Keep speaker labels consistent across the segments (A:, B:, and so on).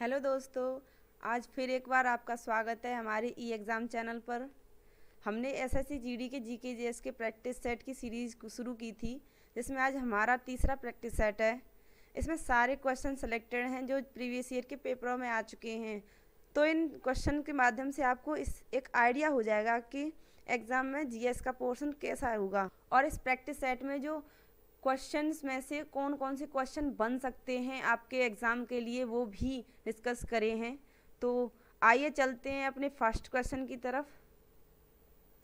A: Hello दोस्तों, आज फिर एक बार आपका स्वागत है हमारे ई एग्ज़ाम चैनल पर। हमने एसएससी जीडी के जीके जीएस के प्रैक्टिस सेट की सीरीज़ शुरू की थी, जिसमें आज हमारा तीसरा प्रैक्टिस सेट है। इसमें सारे क्वेश्चन सेलेक्टेड हैं जो प्रीवियस ईयर के पेपरों में आ चुके हैं। तो इन क्वेश्चन के माध्यम से आपको इस एक आइडिया हो जाएगा कि एग्ज़ाम में जीएस का पोर्शन कैसा होगा, और इस प्रैक्टिस सेट में जो क्वेश्चंस में से कौन कौन से क्वेश्चन बन सकते हैं आपके एग्ज़ाम के लिए, वो भी डिस्कस करे हैं। तो आइए चलते हैं अपने फर्स्ट क्वेश्चन की तरफ।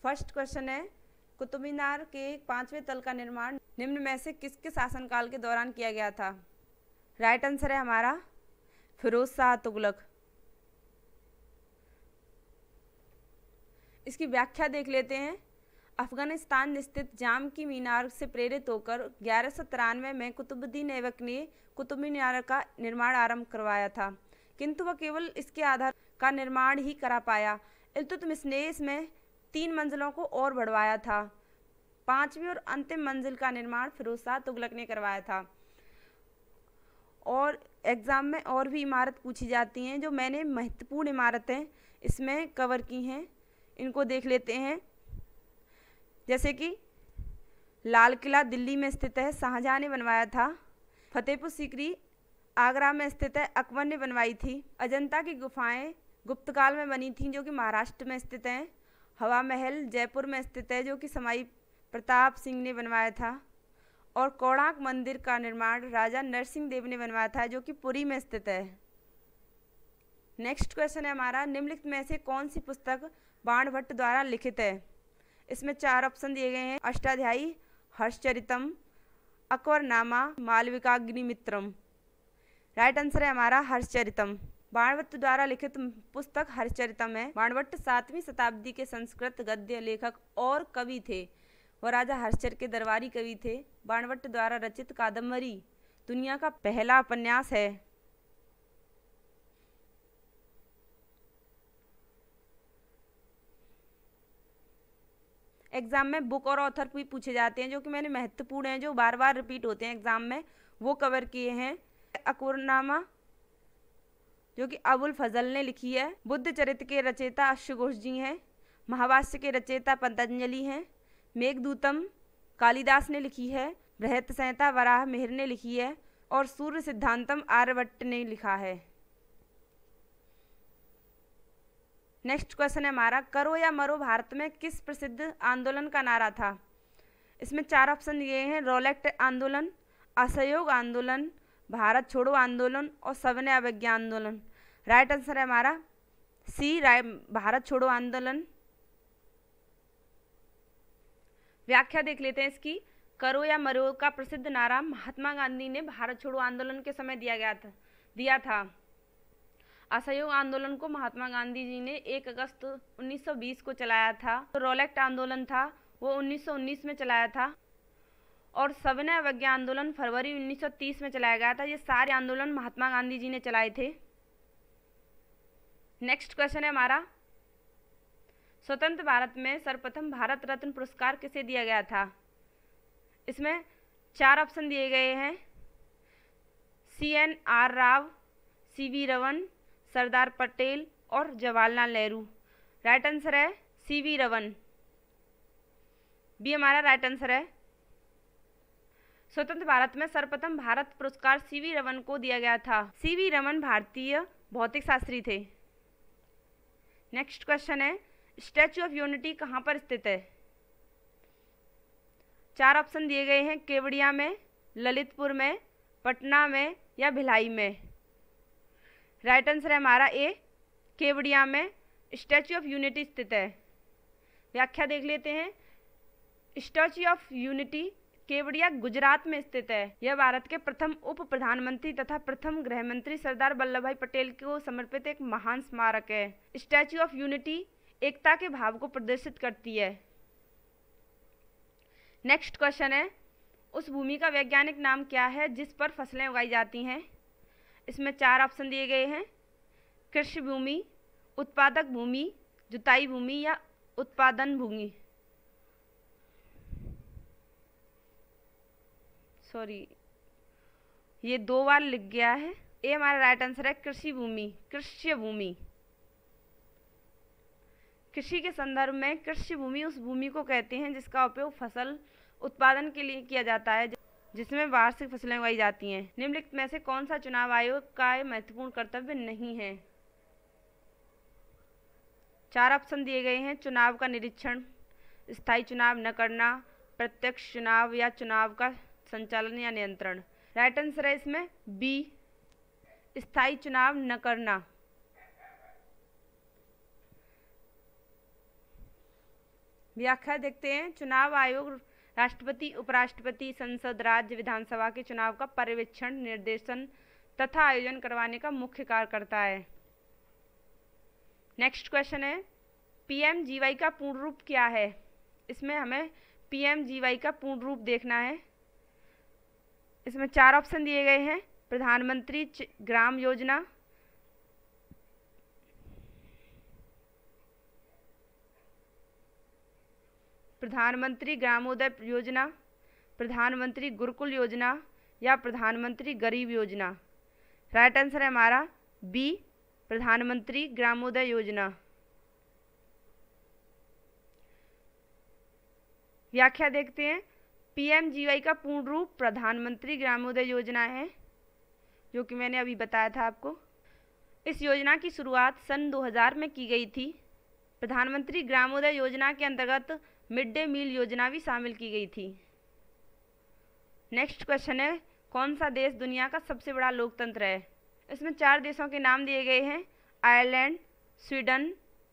A: फर्स्ट क्वेश्चन है, कुतुब मीनार के 5वें तल का निर्माण निम्न में से किसके शासनकाल के दौरान किया गया था? राइट आंसर है हमारा फिरोज शाह तुगलक। इसकी व्याख्या देख लेते हैं। अफगानिस्तान स्थित जाम की मीनार से प्रेरित होकर 1193 में कुतुबुद्दीन ऐबक ने कुतुब मीनार का निर्माण आरंभ करवाया था, किंतु वह केवल इसके आधार का निर्माण ही करा पाया। इल्तुतमिश ने इसमें 3 मंजिलों को और बढ़वाया था। 5वीं और अंतिम मंजिल का निर्माण फिरोज शाह तुगलक ने करवाया था। और एग्ज़ाम में और भी इमारत पूछी जाती हैं, जो मैंने महत्वपूर्ण इमारतें इसमें कवर की हैं, इनको देख लेते हैं। जैसे कि लाल किला दिल्ली में स्थित है, शाहजहाँ ने बनवाया था। फतेहपुर सीकरी आगरा में स्थित है, अकबर ने बनवाई थी। अजंता की गुफाएं गुप्तकाल में बनी थीं, जो कि महाराष्ट्र में स्थित हैं। हवा महल जयपुर में स्थित है, जो कि समाई प्रताप सिंह ने बनवाया था। और कोणार्क मंदिर का निर्माण राजा नरसिंह देव ने बनवाया था, जो कि पुरी में स्थित है। नेक्स्ट क्वेश्चन है हमारा, निम्नलिखित में से कौन सी पुस्तक बाणभट्ट द्वारा लिखित है? इसमें 4 ऑप्शन दिए गए हैं। अष्टाध्यायी, हर्षचरितम, अकबरनामा, मालविकाग्निमित्रम। राइट आंसर है हमारा हर्षचरितम। बाणभट्ट द्वारा लिखित पुस्तक हर्षचरितम है। बाणभट्ट 7वीं शताब्दी के संस्कृत गद्य लेखक और कवि थे। वह राजा हर्षचर के दरबारी कवि थे। बाणभट्ट द्वारा रचित कादम्बरी दुनिया का पहला उपन्यास है। एग्जाम में बुक और ऑथर भी पूछे जाते हैं, जो कि मैंने महत्वपूर्ण हैं, जो बार बार रिपीट होते हैं एग्जाम में, वो कवर किए हैं। अकबरनामा, जो कि अबुल फजल ने लिखी है। बुद्ध चरित्र के रचयिता अश्वघोष जी हैं। महाभाष्य के रचयिता पतंजलि हैं। मेघदूतम कालिदास ने लिखी है। बृहत संहिता वराह मिहिर ने लिखी है। और सूर्य सिद्धांतम आर्यभट्ट ने लिखा है। नेक्स्ट क्वेश्चन है हमारा, करो या मरो भारत में किस प्रसिद्ध आंदोलन का नारा था? इसमें 4 ऑप्शन दिए हैं। रोलेक्ट आंदोलन, असहयोग आंदोलन, भारत छोड़ो आंदोलन और सविनय अवज्ञा आंदोलन। राइट आंसर है हमारा सी, भारत छोड़ो आंदोलन। व्याख्या देख लेते हैं इसकी। करो या मरो का प्रसिद्ध नारा महात्मा गांधी ने भारत छोड़ो आंदोलन के समय दिया था। असहयोग आंदोलन को महात्मा गांधी जी ने 1 अगस्त 1920 को चलाया था। तो रोलेक्ट आंदोलन था, वो 1919 में चलाया था। और सविनय अवज्ञा आंदोलन फरवरी 1930 में चलाया गया था। ये सारे आंदोलन महात्मा गांधी जी ने चलाए थे। नेक्स्ट क्वेश्चन है हमारा, स्वतंत्र भारत में सर्वप्रथम भारत रत्न पुरस्कार किसे दिया गया था? इसमें 4 ऑप्शन दिए गए हैं। CNR राव, CV रमन, सरदार पटेल और जवाहरलाल नेहरू। राइट आंसर है CV रमन, बी हमारा राइट आंसर है। स्वतंत्र भारत में सर्वप्रथम भारत पुरस्कार CV रमन को दिया गया था। CV रमन भारतीय भौतिक शास्त्री थे। नेक्स्ट क्वेश्चन है, स्टैच्यू ऑफ यूनिटी कहाँ पर स्थित है? 4 ऑप्शन दिए गए हैं। केवड़िया में, ललितपुर में, पटना में या भिलाई में। राइट आंसर है हमारा ए, केवड़िया में स्टैच्यू ऑफ यूनिटी स्थित है। व्याख्या देख लेते हैं। Statue of unity Kevadia Gujarat में स्थित है। यह भारत के प्रथम उप प्रधानमंत्री तथा प्रथम गृह मंत्री सरदार वल्लभ भाई पटेल को समर्पित एक महान स्मारक है। स्टैच्यू ऑफ यूनिटी एकता के भाव को प्रदर्शित करती है। नेक्स्ट क्वेश्चन है, उस भूमि का वैज्ञानिक नाम क्या है जिस पर फसलें उगाई जाती हैं? इसमें 4 ऑप्शन दिए गए हैं। कृषि भूमि, उत्पादक भूमि, जुताई भूमि या उत्पादन भूमि। सॉरी, ये 2 बार लिख गया है। ए हमारा राइट आंसर है कृषि भूमि, कृष्य भूमि। कृषि के संदर्भ में कृषि भूमि उस भूमि को कहते हैं जिसका उपयोग फसल उत्पादन के लिए किया जाता है, जिसमें वार्षिक फसलें उगाई जाती हैं। निम्नलिखित में से कौन सा चुनाव आयोग का महत्वपूर्ण कर्तव्य नहीं है? 4 ऑप्शन दिए गए हैं। चुनाव का निरीक्षण, स्थायी चुनाव न करना, प्रत्यक्ष चुनाव या चुनाव का संचालन या नियंत्रण। राइट आंसर है इसमें बी, स्थायी चुनाव न करना। व्याख्या देखते हैं। चुनाव आयोग राष्ट्रपति, उपराष्ट्रपति, संसद, राज्य विधानसभा के चुनाव का पर्यवेक्षण, निर्देशन तथा आयोजन करवाने का मुख्य कार्य करता है। नेक्स्ट क्वेश्चन है, पीएमजीवाई का पूर्ण रूप क्या है? इसमें हमें पीएमजीवाई का पूर्ण रूप देखना है। इसमें 4 ऑप्शन दिए गए हैं। प्रधानमंत्री ग्राम योजना, प्रधानमंत्री ग्रामोदय योजना, प्रधानमंत्री गुरुकुल योजना या प्रधानमंत्री गरीब योजना। राइट आंसर है हमारा बी, प्रधानमंत्री ग्रामोदय योजना। व्याख्या देखते हैं। पीएमजीवाई का पूर्ण रूप प्रधानमंत्री ग्रामोदय योजना है, जो कि मैंने अभी बताया था आपको। इस योजना की शुरुआत सन 2000 में की गई थी। प्रधानमंत्री ग्रामोदय योजना के अंतर्गत मिड डे मील योजना भी शामिल की गई थी। नेक्स्ट क्वेश्चन है, कौन सा देश दुनिया का सबसे बड़ा लोकतंत्र है? इसमें 4 देशों के नाम दिए गए हैं। आयरलैंड, स्वीडन,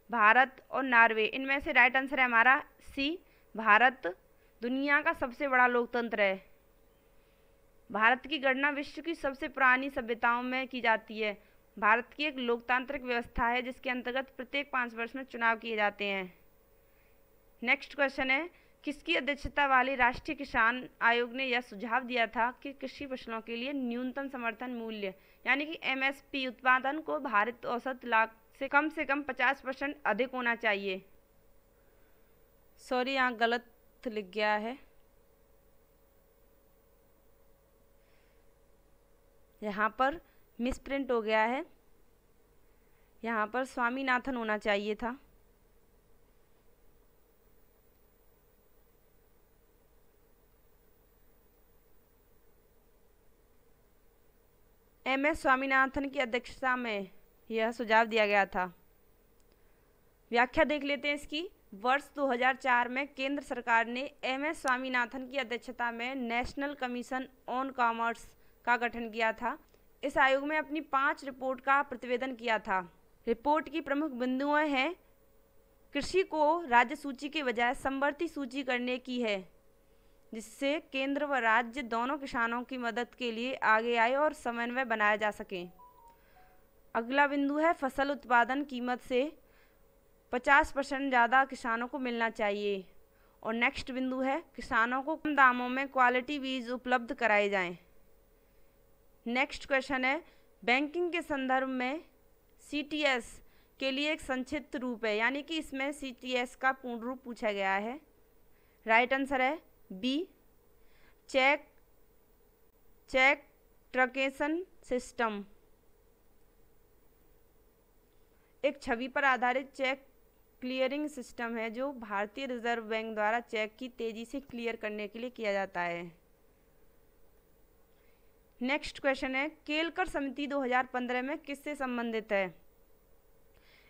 A: भारत और नॉर्वे। इनमें से राइट आंसर है हमारा सी, भारत दुनिया का सबसे बड़ा लोकतंत्र है। भारत की गणना विश्व की सबसे पुरानी सभ्यताओं में की जाती है। भारत की एक लोकतांत्रिक व्यवस्था है जिसके अंतर्गत प्रत्येक 5 वर्ष में चुनाव किए जाते हैं। नेक्स्ट क्वेश्चन है, किसकी अध्यक्षता वाले राष्ट्रीय किसान आयोग ने यह सुझाव दिया था कि कृषि फसलों के लिए न्यूनतम समर्थन मूल्य यानी कि एमएसपी उत्पादन को भारत औसत लाभ से कम 50% अधिक होना चाहिए। सॉरी, यहाँ गलत लिख गया है। यहाँ पर मिसप्रिंट हो गया है। यहाँ पर स्वामीनाथन होना चाहिए था। एमएस स्वामीनाथन की अध्यक्षता में यह सुझाव दिया गया था। व्याख्या देख लेते हैं इसकी। वर्ष 2004 में केंद्र सरकार ने एमएस स्वामीनाथन की अध्यक्षता में नेशनल कमीशन ऑन कॉमर्स का गठन किया था। इस आयोग में अपनी 5 रिपोर्ट का प्रतिवेदन किया था। रिपोर्ट की प्रमुख बिंदुएं हैं, कृषि को राज्य सूची के बजाय समवर्ती सूची करने की है, जिससे केंद्र व राज्य दोनों किसानों की मदद के लिए आगे आए और समन्वय बनाया जा सके। अगला बिंदु है, फसल उत्पादन कीमत से 50% ज़्यादा किसानों को मिलना चाहिए। और नेक्स्ट बिंदु है, किसानों को कम दामों में क्वालिटी बीज उपलब्ध कराए जाएं। नेक्स्ट क्वेश्चन है, बैंकिंग के संदर्भ में सीटीएस के लिए एक संक्षिप्त रूप है, यानी कि इसमें सीटीएस का पूर्ण रूप पूछा गया है। राइट आंसर है बी, चेक ट्रकेशन सिस्टम। एक छवि पर आधारित चेक क्लियरिंग सिस्टम है जो भारतीय रिजर्व बैंक द्वारा चेक की तेजी से क्लियर करने के लिए किया जाता है। नेक्स्ट क्वेश्चन है, केलकर समिति 2015 में किससे संबंधित है?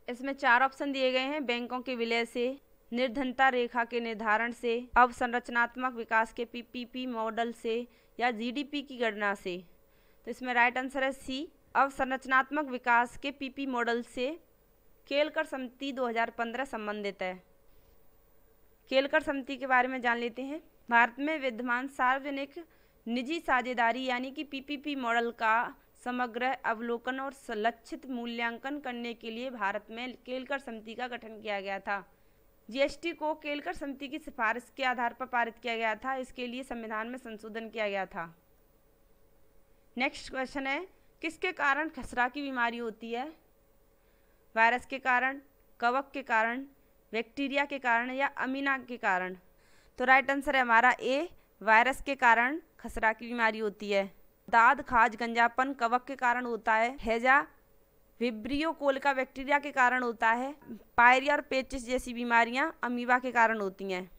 A: इसमें 4 ऑप्शन दिए गए हैं। बैंकों के विलय से, निर्धनता रेखा के निर्धारण से, अवसंरचनात्मक विकास के पीपीपी मॉडल से या जीडीपी की गणना से। तो इसमें राइट आंसर है सी, अवसंरचनात्मक विकास के पीपी मॉडल से केलकर समिति 2015 संबंधित है। केलकर समिति के बारे में जान लेते हैं। भारत में विद्यमान सार्वजनिक निजी साझेदारी यानी कि पीपीपी मॉडल का समग्र अवलोकन और लक्षित मूल्यांकन करने के लिए भारत में केलकर समिति का गठन किया गया था। जीएसटी को केलकर समिति की सिफारिश के आधार पर पारित किया गया था। इसके लिए संविधान में संशोधन किया गया था। नेक्स्ट क्वेश्चन है, किसके कारण खसरा की बीमारी होती है? वायरस के कारण, कवक के कारण, बैक्टीरिया के कारण या अमीना के कारण? तो राइट आंसर है हमारा ए, वायरस के कारण खसरा की बीमारी होती है। दाद, खाज, गंजापन कवक के कारण होता है। हैजा विब्रियो कोलिका बैक्टीरिया के कारण होता है। पायरिया और पेचिस जैसी बीमारियां अमीबा के कारण होती हैं।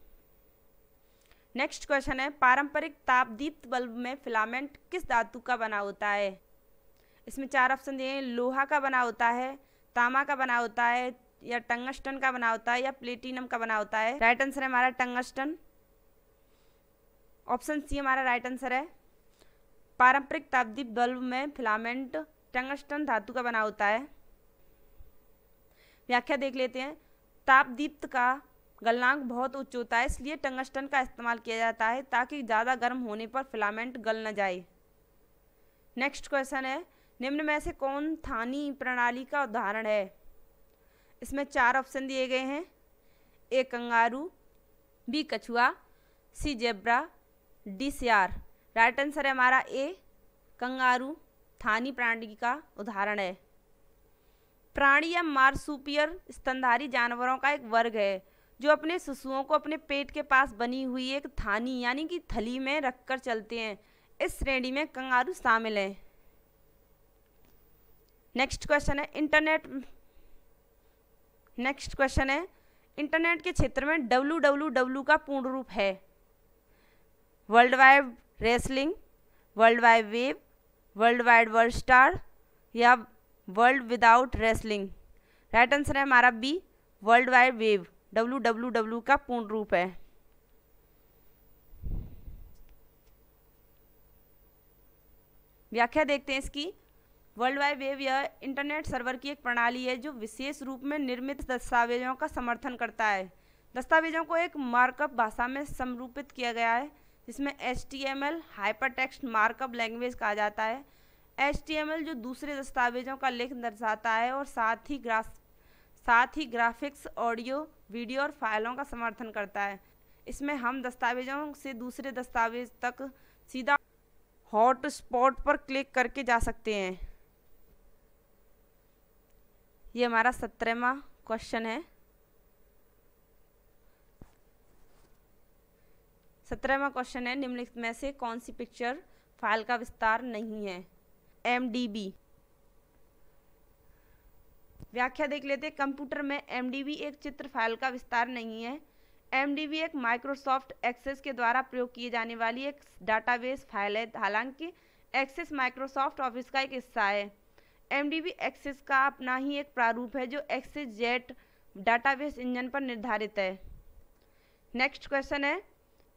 A: नेक्स्ट क्वेश्चन है, पारंपरिक तापदीप्त बल्ब में फिलामेंट किस धातु का बना होता है? इसमें 4 ऑप्शन दिए हैं। लोहा का बना होता है, तांबा का बना होता है, या टंगस्टन का बना होता है, या प्लेटिनम का बना होता है। राइट आंसर है हमारा टंगस्टन। ऑप्शन सी हमारा राइट आंसर है। पारंपरिक तापदीप्त बल्ब में फिलामेंट टंगस्टन धातु का बना होता है। व्याख्या देख लेते हैं। तापदीप्त का गलनांक बहुत उच्च होता है, इसलिए टंगस्टन का इस्तेमाल किया जाता है ताकि ज़्यादा गर्म होने पर फिलामेंट गल न जाए। नेक्स्ट क्वेश्चन है, निम्न में से कौन थानी प्रणाली का उदाहरण है? इसमें 4 ऑप्शन दिए गए हैं। ए कंगारू, बी कछुआ, सी जेब्रा, डी सियार। राइट आंसर है हमारा ए कंगारू थानी प्रणाली का उदाहरण है। प्राणी या मार्सुपियर स्तनधारी जानवरों का एक वर्ग है जो अपने शिशुओं को अपने पेट के पास बनी हुई एक थानी यानी कि थली में रखकर चलते हैं। इस श्रेणी में कंगारू शामिल है। नेक्स्ट क्वेश्चन है, इंटरनेट के क्षेत्र में www का पूर्ण रूप है? World wide wrestling, world wide web, world wide world star, या world without wrestling. Right answer है हमारा B world wide web. www का पूर्ण रूप है। व्याख्या देखते हैं इसकी। वर्ल्ड वाइड वेब यह इंटरनेट सर्वर की एक प्रणाली है जो विशेष रूप में निर्मित दस्तावेजों का समर्थन करता है। दस्तावेजों को एक मार्कअप भाषा में समरूपित किया गया है जिसमें HTML हाइपरटेक्स्ट मार्कअप लैंग्वेज कहा जाता है। HTML जो दूसरे दस्तावेजों का लेखन दर्शाता है और साथ ही ग्राफिक्स, ऑडियो, वीडियो और फाइलों का समर्थन करता है। इसमें हम दस्तावेजों से दूसरे दस्तावेज तक सीधा हॉट स्पॉट पर क्लिक करके जा सकते हैं। ये हमारा 17वां क्वेश्चन है। 17वां क्वेश्चन है, निम्नलिखित में से कौन सी पिक्चर फाइल का विस्तार नहीं है? MDB। व्याख्या देख लेते हैं। कंप्यूटर में MDB एक चित्र फाइल का विस्तार नहीं है। MDB एक माइक्रोसॉफ्ट एक्सेस के द्वारा प्रयोग की जाने वाली एक डाटाबेस फाइल है। हालांकि एक्सेस माइक्रोसॉफ्ट ऑफिस का एक हिस्सा है। MDB एक्सेस का अपना ही एक प्रारूप है जो एक्सेस जेट डाटाबेस इंजन पर निर्धारित है। नेक्स्ट क्वेश्चन है,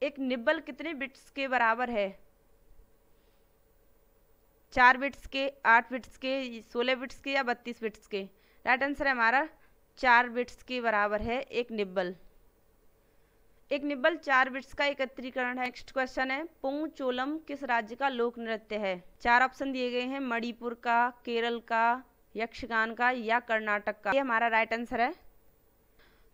A: एक निब्बल कितने बिट्स के बराबर है? 4 बिट्स के, 8 बिट्स के, 16 बिट्स के, या 32 बिट्स के? राइट आंसर है हमारा 4 बिट्स के बराबर है एक निब्बल। एक निब्बल 4 बिट्स का एकत्रीकरण है। नेक्स्ट क्वेश्चन है, पुंग चोलम किस राज्य का लोक नृत्य है? 4 ऑप्शन दिए गए हैं। मणिपुर का, केरल का, यक्षगान का, या कर्नाटक का। ये हमारा राइट आंसर है।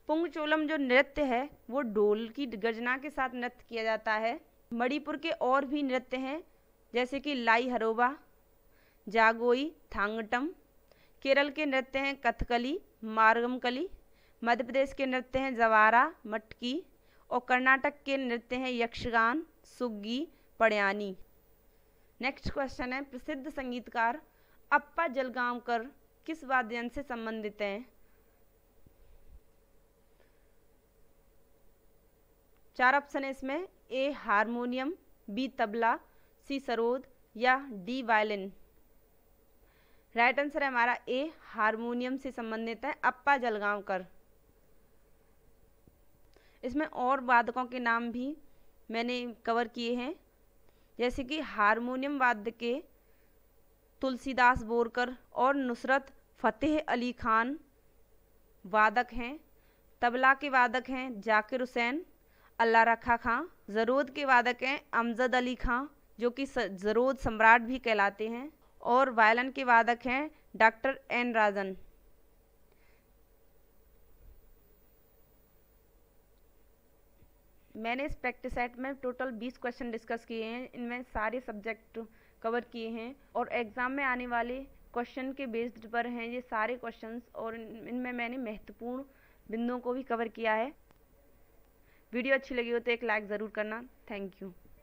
A: पुंग चोलम जो नृत्य है वो ढोल की गर्जना के साथ नृत्य किया जाता है। मणिपुर के और भी नृत्य हैं जैसे कि लाई हरोबा, जागोई, थांगटम। केरल के नृत्य हैं कथकली, मार्गमकली। मध्य प्रदेश के नृत्य हैं जवारा, मटकी। और कर्नाटक के नृत्य हैं यक्षगान, सुग्गी, पड़यानी। नेक्स्ट क्वेश्चन है, प्रसिद्ध संगीतकार अप्पा जलगांवकर किस वाद्य यंत्र से संबंधित हैं? 4 ऑप्शन है इसमें। ए हारमोनियम, बी तबला, सी सरोद, या डी वायलिन। राइट आंसर है हमारा ए हारमोनियम से संबंधित है अप्पा जलगांवकर। इसमें और वादकों के नाम भी मैंने कवर किए हैं जैसे कि हारमोनियम वाद्य के तुलसीदास बोरकर और नुसरत फ़तेह अली खान वादक हैं। तबला के वादक हैं जाकिर हुसैन, अल्लाह रखा खां। ज़रोद के वादक हैं अमजद अली खां जो कि ज़रोद सम्राट भी कहलाते हैं। और वायलिन के वादक हैं डॉक्टर एन राजन। मैंने इस प्रैक्टिस सेट में टोटल 20 क्वेश्चन डिस्कस किए हैं। इनमें सारे सब्जेक्ट कवर किए हैं और एग्ज़ाम में आने वाले क्वेश्चन के बेस्ड पर हैं ये सारे क्वेश्चंस, और इनमें मैंने महत्वपूर्ण बिंदुओं को भी कवर किया है। वीडियो अच्छी लगी हो तो एक लाइक ज़रूर करना। Thank you.